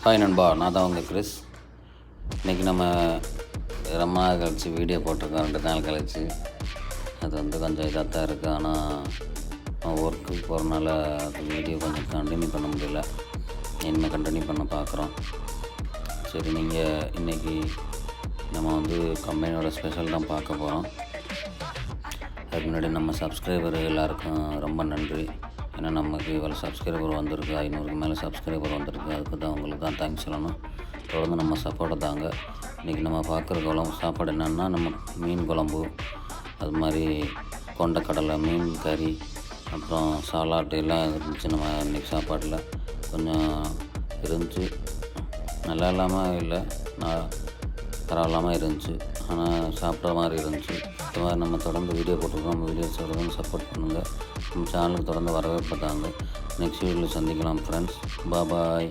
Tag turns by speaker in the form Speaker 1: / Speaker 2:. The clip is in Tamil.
Speaker 1: ஹாய் நண்பா, நான் தான் உங்கள் கிறிஸ். இன்றைக்கி நம்ம ரொம்ப நாள் கழித்து வீடியோ போட்டிருக்கோம், 2 நாள் கழித்து. அது கொஞ்சம் இதாக தான் இருக்குது. ஆனால் ஒர்க்குக்கு போகிறனால அது வீடியோ கொஞ்சம் கண்டினியூ பண்ண முடியல. இனிமேல் கண்டினியூ பண்ண பார்க்குறோம். சரி, இன்றைக்கி நம்ம கம்பெனியோட ஸ்பெஷல் தான் பார்க்க போகிறோம். அதுக்கு முன்னாடி நம்ம சப்ஸ்கிரைபர் எல்லாருக்கும் ரொம்ப நன்றி. ஏன்னா நமக்கு இவ்வளோ சப்ஸ்கிரைபர் வந்திருக்கு, 500க்கு மேலே சப்ஸ்கிரைபர் வந்திருக்கு. அதுக்கு தான் உங்களுக்கு தான் தேங்க்ஸ் சொல்லணும். தொடர்ந்து நம்ம சப்போர்ட்டை தாங்க. இன்றைக்கி நம்ம பார்க்குற சாப்பாடு என்னென்னா, நம்ம மீன் குழம்பு, அது மாதிரி கொண்டக்கடலை, மீன் கறி, அப்புறம் சாலாட்டு எல்லாம் இருந்துச்சு. நம்ம இன்றைக்கி சாப்பாட்டில் கொஞ்சம் இருந்துச்சு. நல்லா இல்லாமல் இல்லை, பரவாயில்லாமல் இருந்துச்சு. ஆனால் சாப்பிட்ற மாதிரி இருந்துச்சு. இந்த மாதிரி நம்ம தொடர்ந்து வீடியோ போட்டுருக்கோம். நம்ம வீடியோஸ் தொடர்ந்து சப்போர்ட் பண்ணுங்கள். நம்ம சேனலுக்கு தொடர்ந்து வரவேற்பு தாங்க. நெக்ஸ்ட் வீடியோவில் சந்திக்கலாம் ஃப்ரெண்ட்ஸ். பாய்.